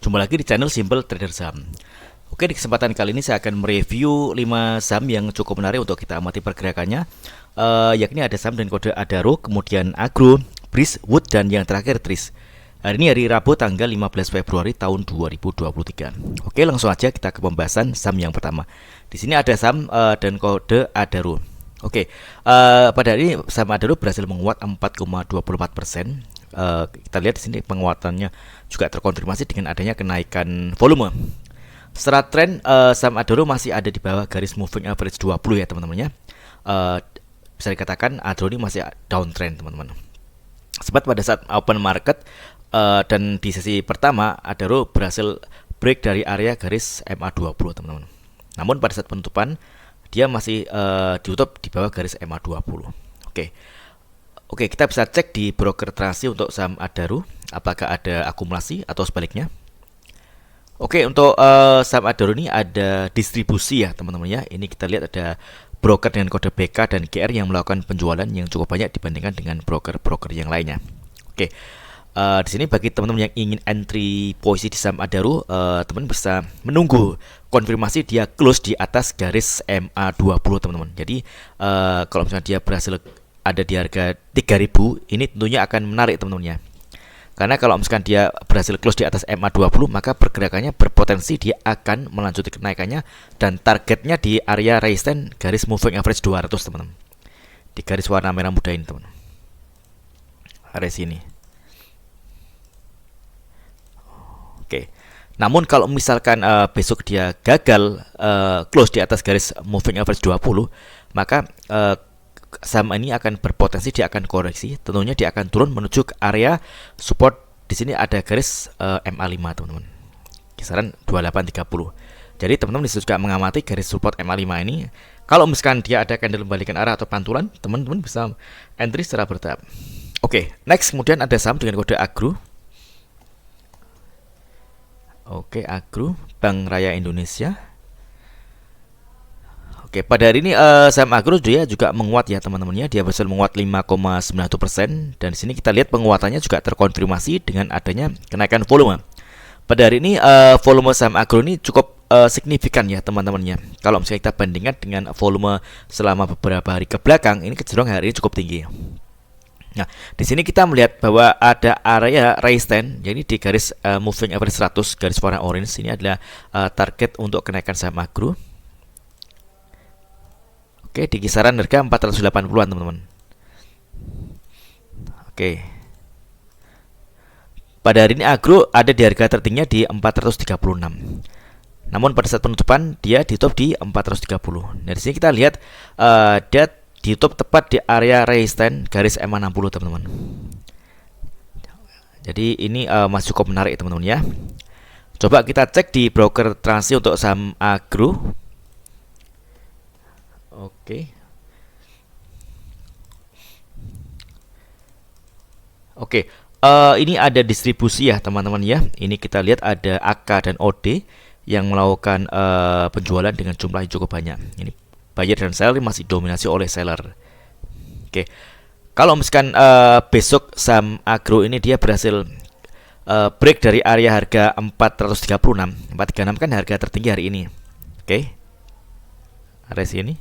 Jumpa lagi di channel Simple Trader Saham. Oke, di kesempatan kali ini saya akan mereview 5 saham yang cukup menarik untuk kita amati pergerakannya. Yakni ada saham dengan kode Adaro, kemudian Agro, BRIS, Wood, dan yang terakhir Tris. Hari ini hari Rabu tanggal 15 Februari tahun 2023. Oke, langsung aja kita ke pembahasan saham yang pertama. Di sini ada saham dan kode Adaro. Oke, pada hari ini saham Adaro berhasil menguat 4,24%. Kita lihat di sini penguatannya juga terkonfirmasi dengan adanya kenaikan volume. Secara tren, saham Adaro masih ada di bawah garis moving average 20 ya teman-teman ya. Bisa dikatakan Adaro ini masih downtrend teman-teman. Sebab pada saat open market dan di sesi pertama Adaro berhasil break dari area garis MA20 teman-teman. Namun pada saat penutupan dia masih ditutup di bawah garis MA20. Oke, kita bisa cek di broker transaksi untuk saham Adaro apakah ada akumulasi atau sebaliknya. Oke, untuk saham Adaro ini ada distribusi ya teman-teman ya. Ini kita lihat ada broker dengan kode BK dan GR yang melakukan penjualan yang cukup banyak dibandingkan dengan broker-broker yang lainnya. Oke, di sini bagi teman-teman yang ingin entry posisi di saham Adaro, teman bisa menunggu konfirmasi dia close di atas garis MA20 teman-teman. Jadi kalau misalnya dia berhasil ada di harga 3.000, ini tentunya akan menarik teman-teman ya. Karena kalau misalkan dia berhasil close di atas MA20, maka pergerakannya berpotensi dia akan melanjutkan kenaikannya dan targetnya di area resistance garis moving average 200 teman-teman. Di garis warna merah muda ini teman. Area sini. Oke. Namun kalau misalkan besok dia gagal close di atas garis moving average 20, maka saham ini akan berpotensi dia akan koreksi, tentunya dia akan turun menuju ke area support. Di sini ada garis MA5 teman-teman, kisaran 2830. Jadi teman-teman bisa juga mengamati garis support MA5 ini. Kalau misalkan dia ada candle membalikan arah atau pantulan, teman-teman bisa entry secara bertahap. Oke, next kemudian ada saham dengan kode Agro. Oke, Agro, Bank Raya Indonesia. Oke, pada hari ini saham Agro dia juga menguat ya teman-teman ya. Dia berhasil menguat 5,91% dan di sini kita lihat penguatannya juga terkonfirmasi dengan adanya kenaikan volume. Pada hari ini volume saham Agro ini cukup signifikan ya teman-teman ya. Kalau misalnya kita bandingkan dengan volume selama beberapa hari ke belakang, ini kecenderungan hari ini cukup tinggi. Nah, di sini kita melihat bahwa ada area resistance, jadi di garis moving average 100, garis warna orange ini adalah target untuk kenaikan saham Agro. Oke, di kisaran harga 480-an teman-teman. Oke. Pada hari ini Agro ada di harga tertingginya di 436. Namun pada saat penutupan dia ditutup di 430. Nah, di sini kita lihat dia ditutup tepat di area resistance garis MA60 teman-teman. Jadi ini masih cukup menarik teman-teman ya. Coba kita cek di broker transaksi untuk saham Agro. Oke, ini ada distribusi ya teman-teman ya. Ini kita lihat ada AK dan OD yang melakukan penjualan dengan jumlah yang cukup banyak. Ini buyer dan seller masih dominasi oleh seller. Oke, kalau misalkan besok saham Agro ini dia berhasil break dari area harga 436 kan harga tertinggi hari ini. Oke, area sini,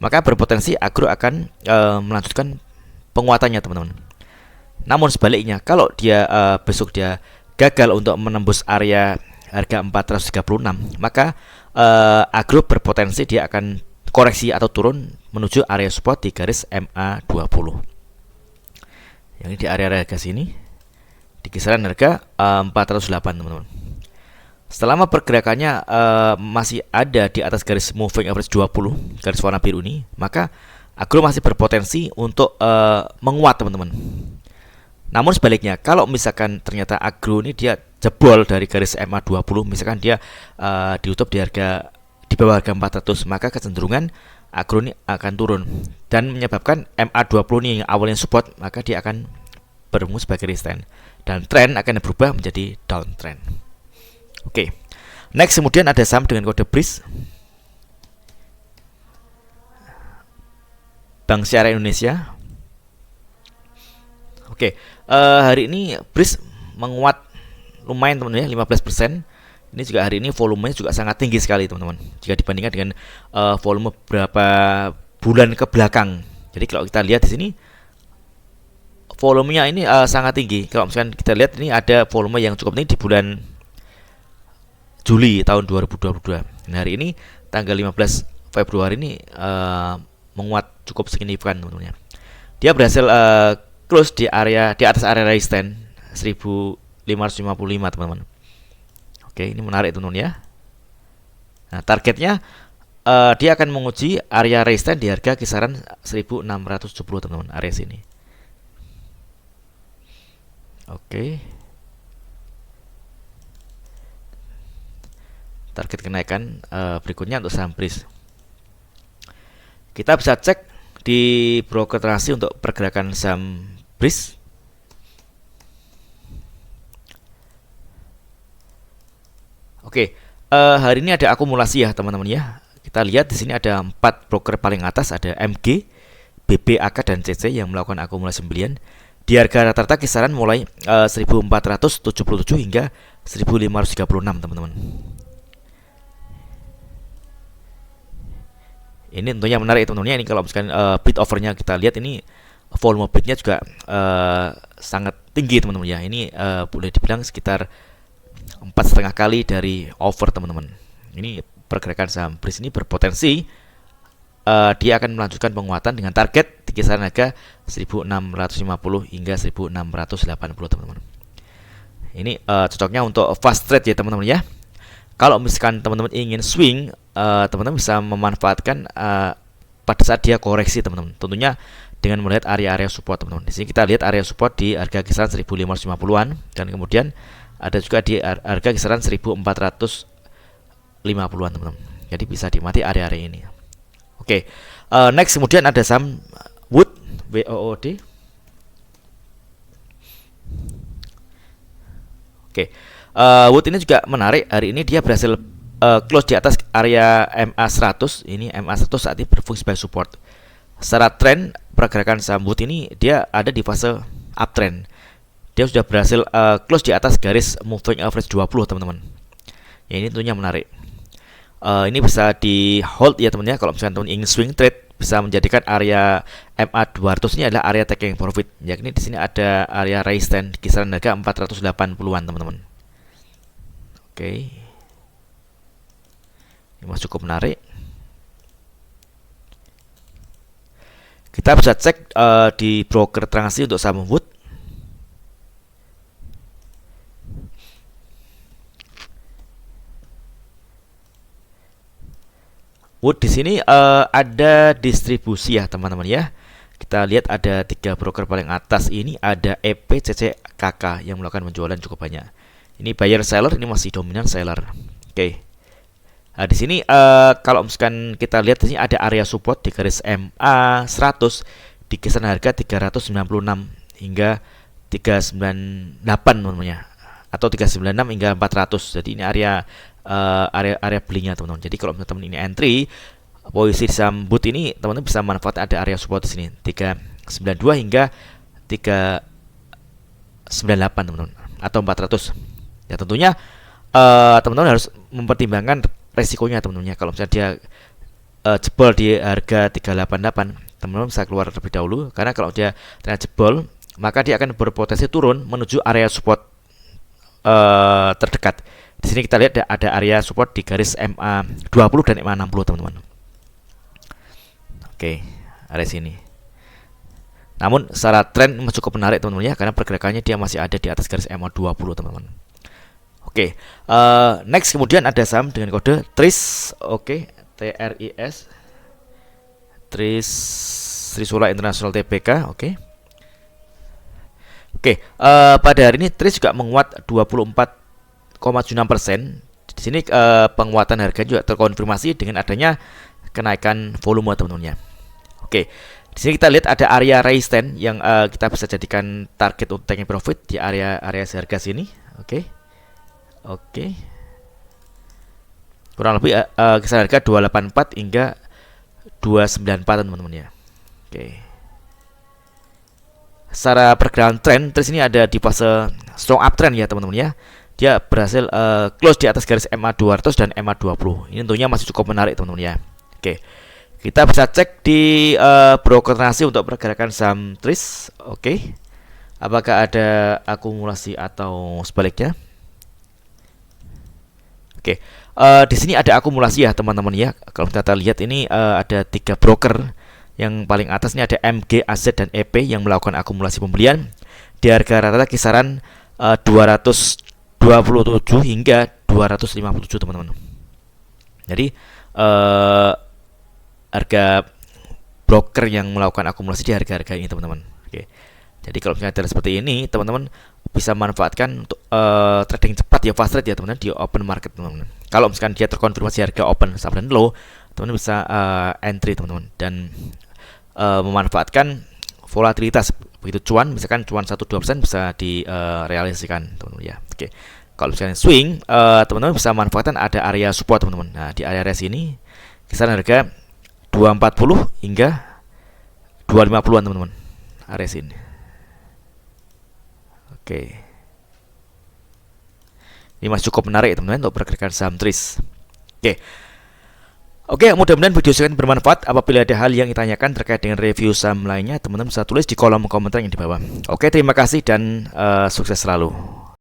maka berpotensi Agro akan melanjutkan penguatannya teman-teman. Namun sebaliknya, kalau dia besok dia gagal untuk menembus area harga 436, maka Agro berpotensi dia akan koreksi atau turun menuju area support di garis MA20. Yang ini di area harga sini, di kisaran harga 408 teman-teman. Selama pergerakannya masih ada di atas garis moving average 20, garis warna biru ini, maka Agro masih berpotensi untuk menguat teman-teman. Namun sebaliknya, kalau misalkan ternyata Agro ini dia jebol dari garis MA20, misalkan dia ditutup di harga di bawah harga 400, maka kecenderungan Agro ini akan turun dan menyebabkan MA20 ini yang awalnya support, maka dia akan berfungsi sebagai resistance dan tren akan berubah menjadi downtrend. Oke, next kemudian ada saham dengan kode BRIS, Bank Syariah Indonesia. Oke, hari ini BRIS menguat lumayan teman-teman ya, 15%. Ini juga hari ini volumenya juga sangat tinggi sekali teman-teman, jika dibandingkan dengan volume beberapa bulan ke belakang. Jadi kalau kita lihat di sini volumenya ini sangat tinggi. Kalau misalkan kita lihat ini ada volume yang cukup tinggi di bulan Juli tahun 2022. Nah, hari ini tanggal 15 Februari ini menguat cukup signifikan teman-teman ya. Dia berhasil close di atas area resistance 1555 teman-teman. Oke, ini menarik teman-teman ya. Nah, targetnya dia akan menguji area resistance di harga kisaran 1670 teman-teman, area sini. Oke. Target kenaikan berikutnya untuk saham BRIS. Kita bisa cek di broker transaksi untuk pergerakan saham BRIS. Oke, hari ini ada akumulasi ya teman-teman ya. Kita lihat di sini ada 4 broker paling atas, ada MG, BP, AK, dan CC yang melakukan akumulasi pembelian di harga rata-rata kisaran mulai 1477 hingga 1536 teman-teman. Ini tentunya menarik teman-teman ya. Ini kalau misalkan bid overnya kita lihat, ini volume bidnya juga sangat tinggi teman-teman ya. Ini boleh dibilang sekitar 4,5 kali dari over teman-teman. Ini pergerakan saham BRIS ini berpotensi dia akan melanjutkan penguatan dengan target di kisaran harga 1650 hingga 1680 teman-teman. Ini cocoknya untuk fast trade ya teman-teman ya. Kalau misalkan teman-teman ingin swing, teman-teman bisa memanfaatkan pada saat dia koreksi teman-teman. Tentunya dengan melihat area-area support teman-teman. Di sini kita lihat area support di harga kisaran 1550-an dan kemudian ada juga di harga kisaran 1450-an teman-teman. Jadi bisa dimati area-area ini. Oke, next kemudian ada saham Wood, WOOD. Oke, Wood ini juga menarik. Hari ini dia berhasil close di atas area MA100. Ini MA100 saat ini berfungsi sebagai support. Secara tren pergerakan saham Wood ini dia ada di fase uptrend. Dia sudah berhasil close di atas garis moving average 20 teman-teman. Ya, ini tentunya menarik. Ini bisa di hold ya teman-teman ya. Kalau misalnya teman ingin swing trade, bisa menjadikan area MA200 ini adalah area taking profit. Yakni di sini ada area resistance di kisaran harga 480-an teman-teman. Oke. Ini masih cukup menarik. Kita bisa cek di broker transaksi untuk saham Wood. Wood di sini ada distribusi ya teman-teman ya. Kita lihat ada 3 broker paling atas ini, ada EP, CC, KK yang melakukan penjualan cukup banyak. Ini buyer seller, ini masih dominan seller. Oke. Nah, di sini kalau misalkan kita lihat di sini ada area support di garis MA100 di kisaran harga 396 hingga 398 teman-teman, atau 396 hingga 400. Jadi ini area belinya teman-teman. Jadi kalau teman-teman ini entry posisi saham Wood ini, teman-teman bisa manfaat ada area support di sini 392 hingga 398 teman-teman, atau 400. Ya tentunya teman-teman harus mempertimbangkan resikonya teman-teman. Kalau misalnya dia jebol di harga 388, teman-teman bisa keluar terlebih dahulu, karena kalau dia ternyata jebol, maka dia akan berpotensi turun menuju area support terdekat. Di sini kita lihat ada area support di garis MA20 dan MA60 teman-teman. Oke, area sini. Namun secara tren cukup menarik teman-teman ya, karena pergerakannya dia masih ada di atas garis MA20 teman-teman. Oke, next kemudian ada saham dengan kode TRIS. Oke, TRIS, Trisula International Tbk. Oke. Pada hari ini TRIS juga menguat 24,76%. Di sini penguatan harga juga terkonfirmasi dengan adanya kenaikan volume teman-teman ya. Oke, di sini kita lihat ada area resistance yang kita bisa jadikan target untuk taking profit di area harga sini. Oke. Kurang lebih kisaran harga 284 hingga 294 teman-teman ya. Oke. Secara pergerakan tren, terus ini ada di fase strong uptrend ya teman-teman ya. dia berhasil close di atas garis MA 200 dan MA 20. Ini tentunya masih cukup menarik teman-teman ya. Oke, kita bisa cek di broker nasi untuk pergerakan saham TRIS. Oke, apakah ada akumulasi atau sebaliknya? Oke, di sini ada akumulasi ya teman-teman ya. Kalau kita lihat ini ada 3 broker. Yang paling atas ini ada MG, AZ, dan EP yang melakukan akumulasi pembelian di harga rata-rata kisaran 227 hingga 257 teman-teman. Jadi harga broker yang melakukan akumulasi di harga-harga ini teman-teman. Oke. Jadi kalau misalnya ada seperti ini, teman-teman bisa manfaatkan untuk trading cepat ya, fast trade ya teman-teman di open market teman-teman. Kalau misalkan dia terkonfirmasi harga open sampai dan low, teman-teman bisa entry teman-teman dan memanfaatkan volatilitas. Begitu cuan, misalkan cuan 1-2% bisa direalisasikan teman-teman ya. Oke. Kalau misalnya swing, teman-teman bisa manfaatkan ada area support teman-teman. Nah, di area sini kisaran harga 240 hingga 250-an teman-teman. Area sini. Oke. Ini masih cukup menarik teman-teman untuk pergerakan saham TRIS. Oke, mudah-mudahan video ini bermanfaat. Apabila ada hal yang ditanyakan terkait dengan review saham lainnya, teman-teman bisa tulis di kolom komentar yang di bawah. Oke, terima kasih dan sukses selalu.